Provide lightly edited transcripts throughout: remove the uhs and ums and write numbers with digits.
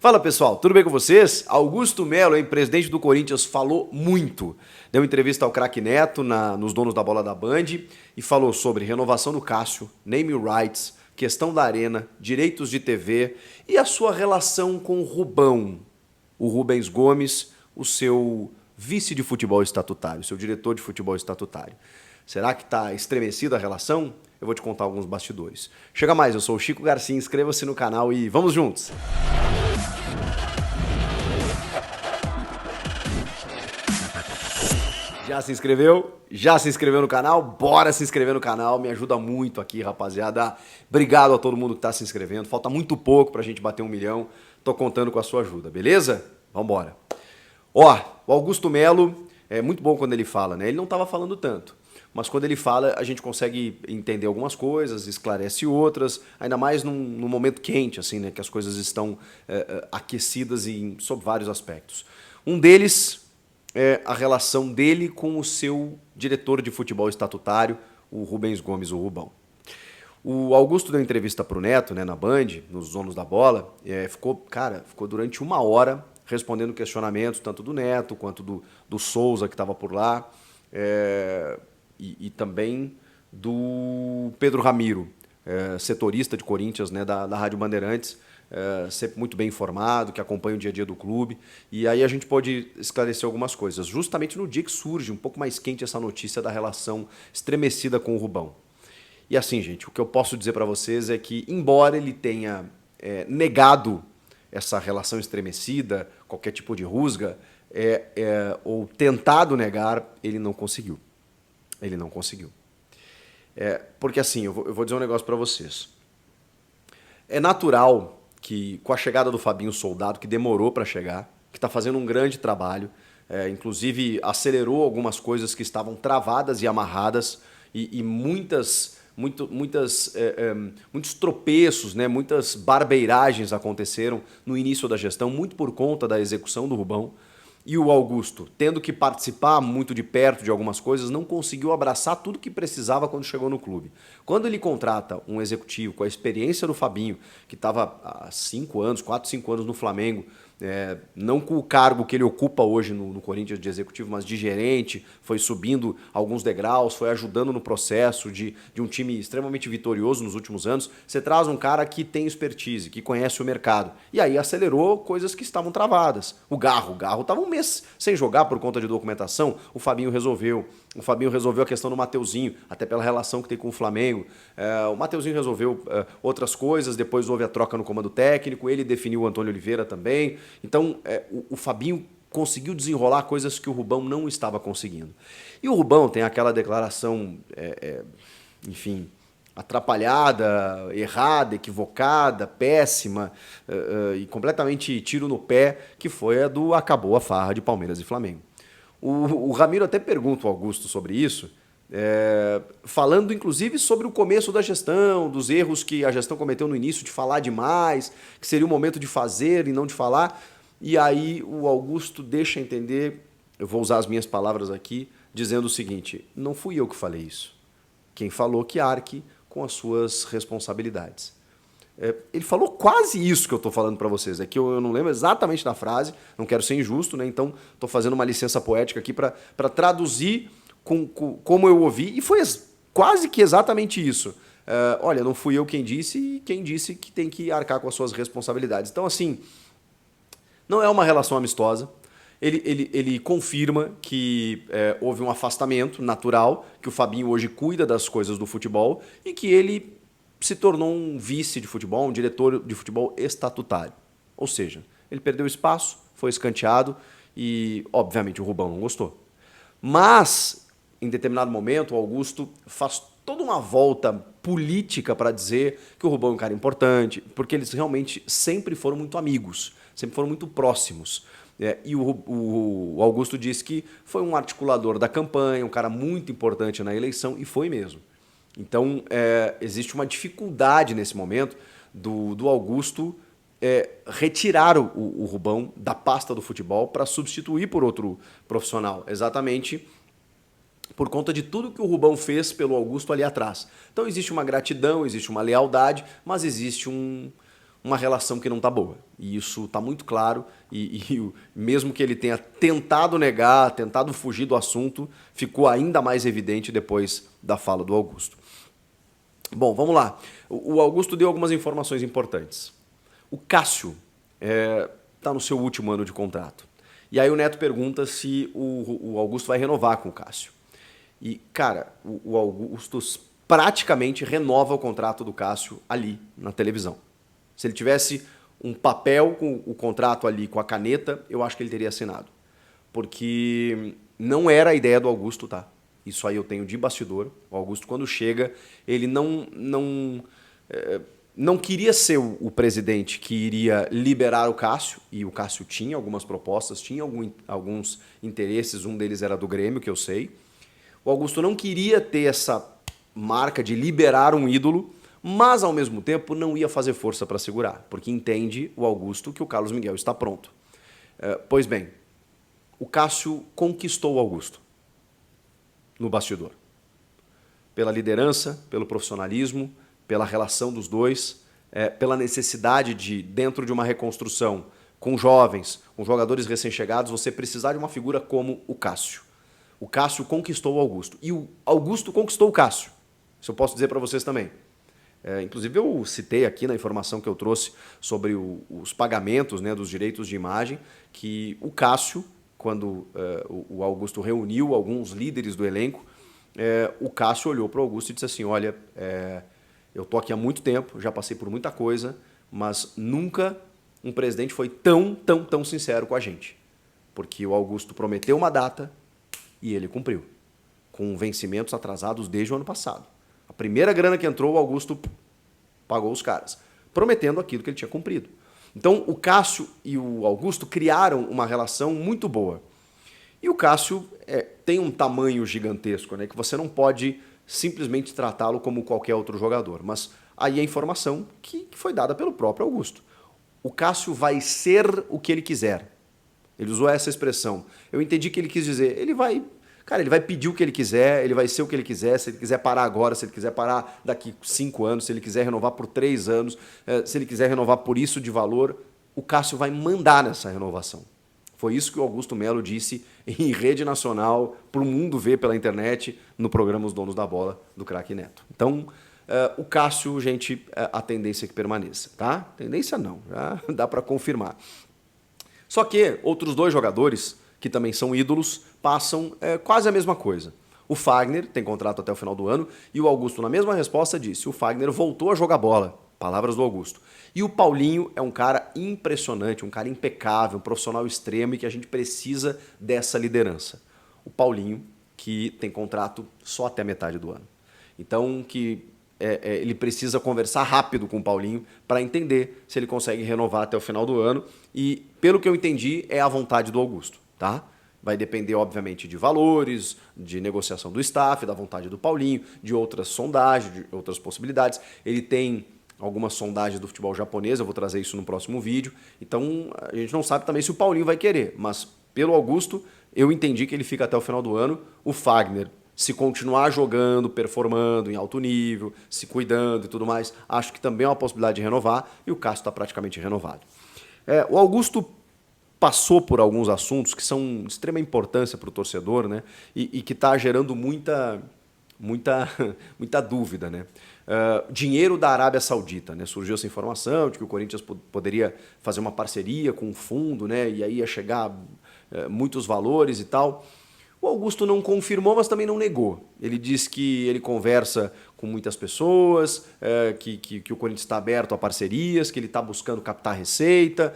Fala pessoal, tudo bem com vocês? Augusto Melo, presidente do Corinthians, falou muito. Deu entrevista ao craque Neto nos Donos da Bola da Band e falou sobre renovação do Cássio, name rights, questão da arena, direitos de TV e a sua relação com o Rubão, o Rubens Gomes, o seu vice de futebol estatutário, seu diretor de futebol estatutário. Será que está estremecida a relação? Eu vou te contar alguns bastidores. Chega mais, eu sou o Chico Garcia, inscreva-se no canal e vamos juntos! Já se inscreveu? Já se inscreveu no canal? Bora se inscrever no canal, me ajuda muito aqui, rapaziada. Obrigado a todo mundo que está se inscrevendo. Falta muito pouco pra gente bater 1 milhão. Tô contando com a sua ajuda, beleza? Vambora. Ó, o Augusto Melo, é muito bom quando ele fala, né? Ele não tava falando tanto, mas quando ele fala a gente consegue entender algumas coisas, esclarece outras, ainda mais num momento quente, assim, né? Que as coisas estão aquecidas sob vários aspectos. Um deles é a relação dele com o seu diretor de futebol estatutário, o Rubens Gomes, o Rubão. O Augusto deu entrevista para o Neto, né, na Band, nos Donos da Bola, ficou durante 1 hora respondendo questionamentos, tanto do Neto quanto do Souza, que estava por lá, e também do Pedro Ramiro, setorista de Corinthians, né, da Rádio Bandeirantes, sempre muito bem informado, que acompanha o dia a dia do clube. E aí a gente pode esclarecer algumas coisas, justamente no dia que surge um pouco mais quente essa notícia da relação estremecida com o Rubão. E assim, gente, o que eu posso dizer para vocês é que, embora ele tenha negado essa relação estremecida, qualquer tipo de rusga, ou tentado negar, ele não conseguiu. Ele não conseguiu. Porque assim, eu vou dizer um negócio para vocês. É natural que, com a chegada do Fabinho Soldado, que demorou para chegar, que está fazendo um grande trabalho, inclusive acelerou algumas coisas que estavam travadas e amarradas, e muitos tropeços, né, muitas barbeiragens aconteceram no início da gestão, muito por conta da execução do Rubão. E o Augusto, tendo que participar muito de perto de algumas coisas, não conseguiu abraçar tudo que precisava quando chegou no clube. Quando ele contrata um executivo com a experiência do Fabinho, que estava há 5 anos, 4, 5 anos no Flamengo, não com o cargo que ele ocupa hoje no Corinthians de executivo, mas de gerente, foi subindo alguns degraus, foi ajudando no processo de um time extremamente vitorioso nos últimos anos. Você traz um cara que tem expertise, que conhece o mercado. E aí acelerou coisas que estavam travadas. O Garro estava 1 mês sem jogar por conta de documentação, o Fabinho resolveu. O Fabinho resolveu a questão do Mateuzinho, até pela relação que tem com o Flamengo. O Mateuzinho resolveu outras coisas, depois houve a troca no comando técnico, ele definiu o Antônio Oliveira também. Então, o Fabinho conseguiu desenrolar coisas que o Rubão não estava conseguindo. E o Rubão tem aquela declaração, enfim, atrapalhada, errada, equivocada, péssima e completamente tiro no pé, que foi a do acabou a farra de Palmeiras e Flamengo. O Ramiro até pergunta ao Augusto sobre isso, falando inclusive sobre o começo da gestão, dos erros que a gestão cometeu no início de falar demais, que seria o momento de fazer e não de falar. E aí o Augusto deixa entender, eu vou usar as minhas palavras aqui, dizendo o seguinte: não fui eu que falei isso. Quem falou que arque com as suas responsabilidades. Ele falou quase isso que eu estou falando para vocês. É que eu não lembro exatamente da frase, não quero ser injusto, né? Então estou fazendo uma licença poética aqui para traduzir como eu ouvi, e foi quase que exatamente isso. Olha, não fui eu quem disse, e quem disse que tem que arcar com as suas responsabilidades. Então, assim, não é uma relação amistosa. Ele confirma que houve um afastamento natural, que o Fabinho hoje cuida das coisas do futebol e que ele se tornou um vice de futebol, um diretor de futebol estatutário. Ou seja, ele perdeu espaço, foi escanteado e, obviamente, o Rubão não gostou. Mas, em determinado momento, o Augusto faz toda uma volta política para dizer que o Rubão é um cara importante, porque eles realmente sempre foram muito amigos, sempre foram muito próximos. E o Augusto disse que foi um articulador da campanha, um cara muito importante na eleição, e foi mesmo. Então, existe uma dificuldade nesse momento do Augusto retirar o Rubão da pasta do futebol para substituir por outro profissional, exatamente por conta de tudo que o Rubão fez pelo Augusto ali atrás. Então existe uma gratidão, existe uma lealdade, mas existe uma relação que não está boa. E isso está muito claro, e mesmo que ele tenha tentado negar, tentado fugir do assunto, ficou ainda mais evidente depois da fala do Augusto. Bom, vamos lá. O Augusto deu algumas informações importantes. O Cássio está no seu último ano de contrato. E aí o Neto pergunta se o Augusto vai renovar com o Cássio. E, cara, o Augusto praticamente renova o contrato do Cássio ali na televisão. Se ele tivesse um papel com o contrato ali, com a caneta, eu acho que ele teria assinado. Porque não era a ideia do Augusto, tá? Isso aí eu tenho de bastidor. O Augusto, quando chega, ele não queria ser o presidente que iria liberar o Cássio, e o Cássio tinha algumas propostas, tinha alguns interesses, um deles era do Grêmio, que eu sei. O Augusto não queria ter essa marca de liberar um ídolo, mas ao mesmo tempo não ia fazer força para segurar, porque entende o Augusto que o Carlos Miguel está pronto. Pois bem, o Cássio conquistou o Augusto no bastidor. Pela liderança, pelo profissionalismo, pela relação dos dois, pela necessidade de, dentro de uma reconstrução com jovens, com jogadores recém-chegados, você precisar de uma figura como o Cássio. O Cássio conquistou o Augusto. E o Augusto conquistou o Cássio. Isso eu posso dizer para vocês também. Inclusive eu citei aqui na informação que eu trouxe sobre os pagamentos, né, dos direitos de imagem, que o Cássio, quando o Augusto reuniu alguns líderes do elenco, o Cássio olhou para o Augusto e disse assim, olha, eu estou aqui há muito tempo, já passei por muita coisa, mas nunca um presidente foi tão sincero com a gente. Porque o Augusto prometeu uma data e ele cumpriu, com vencimentos atrasados desde o ano passado. A primeira grana que entrou, o Augusto pagou os caras, prometendo aquilo que ele tinha cumprido. Então, o Cássio e o Augusto criaram uma relação muito boa. E o Cássio tem um tamanho gigantesco, né, que você não pode simplesmente tratá-lo como qualquer outro jogador. Mas aí a informação que foi dada pelo próprio Augusto. O Cássio vai ser o que ele quiser. Ele usou essa expressão. Eu entendi que ele quis dizer, ele vai pedir o que ele quiser, ele vai ser o que ele quiser, se ele quiser parar agora, se ele quiser parar daqui 5 anos, se ele quiser renovar por 3 anos, se ele quiser renovar por isso de valor, o Cássio vai mandar nessa renovação. Foi isso que o Augusto Melo disse em rede nacional, para o mundo ver pela internet, no programa Os Donos da Bola, do Craque Neto. Então, o Cássio, gente, a tendência é que permaneça, tá? Tendência não, já dá para confirmar. Só que outros 2 jogadores, que também são ídolos, passam quase a mesma coisa. O Fagner tem contrato até o final do ano e o Augusto, na mesma resposta, disse o Fagner voltou a jogar bola. Palavras do Augusto. E o Paulinho é um cara impressionante, um cara impecável, um profissional extremo e que a gente precisa dessa liderança. O Paulinho, que tem contrato só até metade do ano. Então, ele precisa conversar rápido com o Paulinho para entender se ele consegue renovar até o final do ano. E, pelo que eu entendi, é a vontade do Augusto. Tá? Vai depender, obviamente, de valores, de negociação do staff, da vontade do Paulinho, de outras sondagens, de outras possibilidades. Ele tem algumas sondagens do futebol japonês, eu vou trazer isso no próximo vídeo. Então, a gente não sabe também se o Paulinho vai querer, mas pelo Augusto, eu entendi que ele fica até o final do ano. O Fagner, se continuar jogando, performando em alto nível, se cuidando e tudo mais, acho que também é uma possibilidade de renovar, e o Cássio está praticamente renovado. O Augusto passou por alguns assuntos que são de extrema importância para o torcedor, né? E que está gerando muita dúvida, né? Dinheiro da Arábia Saudita, né? Surgiu essa informação de que o Corinthians poderia fazer uma parceria com um fundo, né? E aí ia chegar muitos valores e tal. O Augusto não confirmou, mas também não negou. Ele diz que ele conversa com muitas pessoas, que o Corinthians está aberto a parcerias, que ele está buscando captar receita,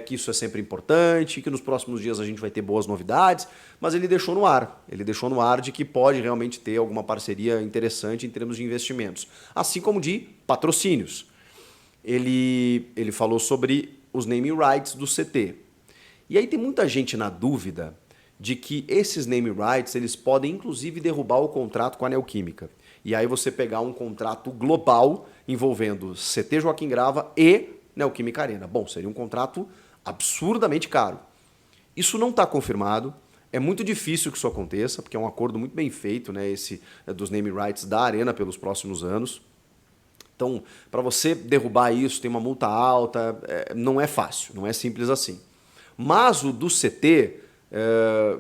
que isso é sempre importante, que nos próximos dias a gente vai ter boas novidades, mas ele deixou no ar. Ele deixou no ar de que pode realmente ter alguma parceria interessante em termos de investimentos, assim como de patrocínios. Ele falou sobre os naming rights do CT. E aí tem muita gente na dúvida de que esses name rights eles podem inclusive derrubar o contrato com a Neoquímica. E aí você pegar um contrato global envolvendo CT Joaquim Grava e Neoquímica Arena. Bom, seria um contrato absurdamente caro. Isso não está confirmado, é muito difícil que isso aconteça, porque é um acordo muito bem feito, né, esse dos name rights da Arena pelos próximos anos. Então, para você derrubar isso, tem uma multa alta, não é fácil, não é simples assim. Mas o do CT,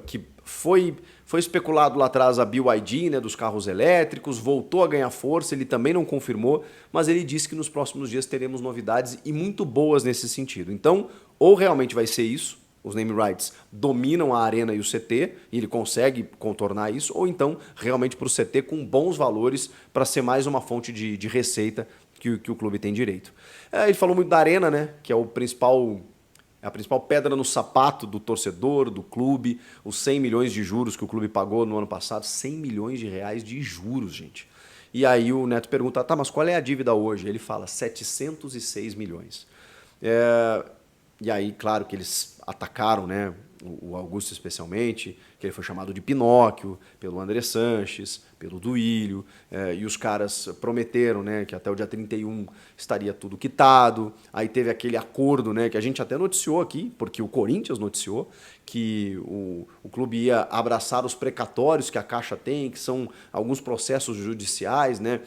que foi especulado lá atrás a BYD, né, dos carros elétricos, voltou a ganhar força, ele também não confirmou, mas ele disse que nos próximos dias teremos novidades e muito boas nesse sentido. Então, ou realmente vai ser isso, os name rights dominam a arena e o CT, e ele consegue contornar isso, ou então realmente para o CT com bons valores para ser mais uma fonte de receita que o clube tem direito. Ele falou muito da arena, né, que é a principal pedra no sapato do torcedor, do clube, os 100 milhões de juros que o clube pagou no ano passado, 100 milhões de reais de juros, gente. E aí o Neto pergunta, tá, mas qual é a dívida hoje? Ele fala 706 milhões. E aí, claro que eles atacaram, né, o Augusto especialmente, que ele foi chamado de Pinóquio pelo André Sanches, pelo Duílio, e os caras prometeram, né, que até o dia 31 estaria tudo quitado. Aí teve aquele acordo, né, que a gente até noticiou aqui, porque o Corinthians noticiou, que o clube ia abraçar os precatórios que a Caixa tem, que são alguns processos judiciais, né,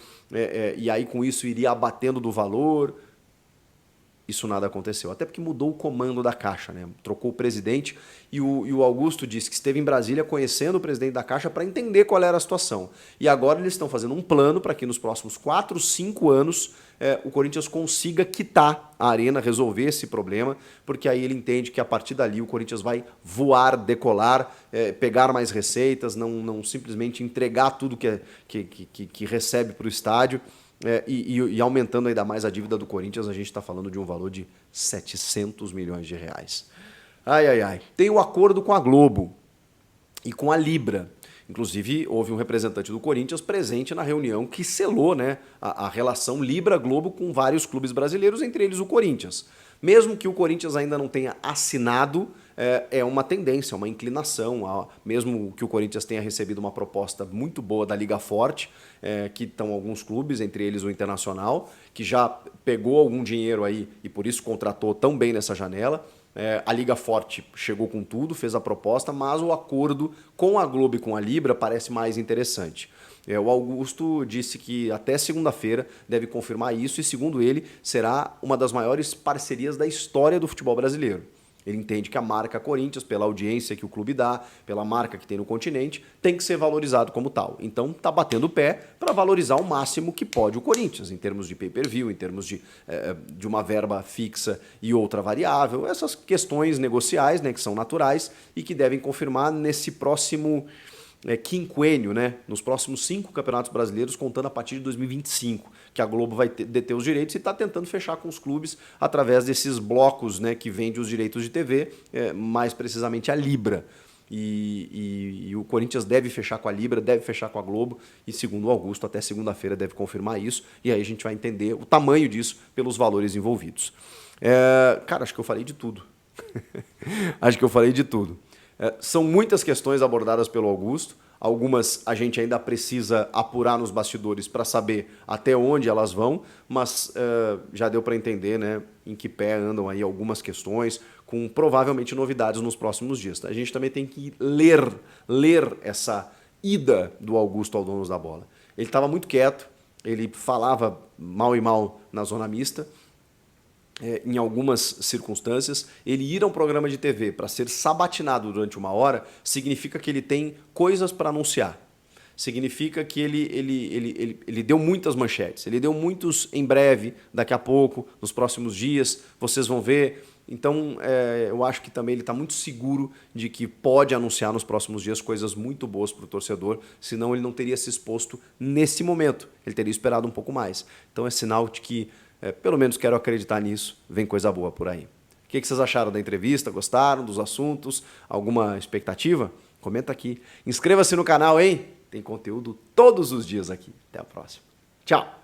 e aí com isso iria abatendo do valor. Isso nada aconteceu, até porque mudou o comando da Caixa, né? Trocou o presidente e o Augusto disse que esteve em Brasília conhecendo o presidente da Caixa para entender qual era a situação. E agora eles estão fazendo um plano para que nos próximos 4, 5 anos o Corinthians consiga quitar a arena, resolver esse problema, porque aí ele entende que a partir dali o Corinthians vai voar, decolar, pegar mais receitas, não simplesmente entregar tudo que recebe para o estádio. E aumentando ainda mais a dívida do Corinthians, a gente está falando de um valor de 700 milhões de reais. Ai. Tem o acordo com a Globo e com a Libra. Inclusive, houve um representante do Corinthians presente na reunião que selou, né, a relação Libra-Globo com vários clubes brasileiros, entre eles o Corinthians. Mesmo que o Corinthians ainda não tenha assinado, é uma tendência, uma inclinação, mesmo que o Corinthians tenha recebido uma proposta muito boa da Liga Forte, que estão alguns clubes, entre eles o Internacional, que já pegou algum dinheiro aí e por isso contratou tão bem nessa janela. A Liga Forte chegou com tudo, fez a proposta, mas o acordo com a Globo e com a Libra parece mais interessante. O Augusto disse que até segunda-feira deve confirmar isso e, segundo ele, será uma das maiores parcerias da história do futebol brasileiro. Ele entende que a marca Corinthians, pela audiência que o clube dá, pela marca que tem no continente, tem que ser valorizado como tal. Então está batendo o pé para valorizar o máximo que pode o Corinthians, em termos de pay-per-view, em termos de uma verba fixa e outra variável, essas questões negociais, né, que são naturais e que devem confirmar nesse próximo quinquênio, né, nos próximos 5 campeonatos brasileiros, contando a partir de 2025, que a Globo vai deter os direitos e está tentando fechar com os clubes através desses blocos, né, que vende os direitos de TV, mais precisamente a Libra. E o Corinthians deve fechar com a Libra, deve fechar com a Globo, e segundo o Augusto, até segunda-feira deve confirmar isso, e aí a gente vai entender o tamanho disso pelos valores envolvidos. Cara, acho que eu falei de tudo. Acho que eu falei de tudo. São muitas questões abordadas pelo Augusto, algumas a gente ainda precisa apurar nos bastidores para saber até onde elas vão, mas já deu para entender, né, em que pé andam aí algumas questões, com provavelmente novidades nos próximos dias. Tá? A gente também tem que ler essa ida do Augusto ao Donos da Bola. Ele estava muito quieto, ele falava mal e mal na zona mista, em algumas circunstâncias, ele ir a um programa de TV para ser sabatinado durante 1 hora significa que ele tem coisas para anunciar. Significa que ele deu muitas manchetes, ele deu muitos em breve, daqui a pouco, nos próximos dias, vocês vão ver. Então, eu acho que também ele está muito seguro de que pode anunciar nos próximos dias coisas muito boas para o torcedor, senão ele não teria se exposto nesse momento, ele teria esperado um pouco mais. Então é sinal de que pelo menos quero acreditar nisso, vem coisa boa por aí. O que vocês acharam da entrevista? Gostaram dos assuntos? Alguma expectativa? Comenta aqui. Inscreva-se no canal, hein? Tem conteúdo todos os dias aqui. Até a próxima. Tchau!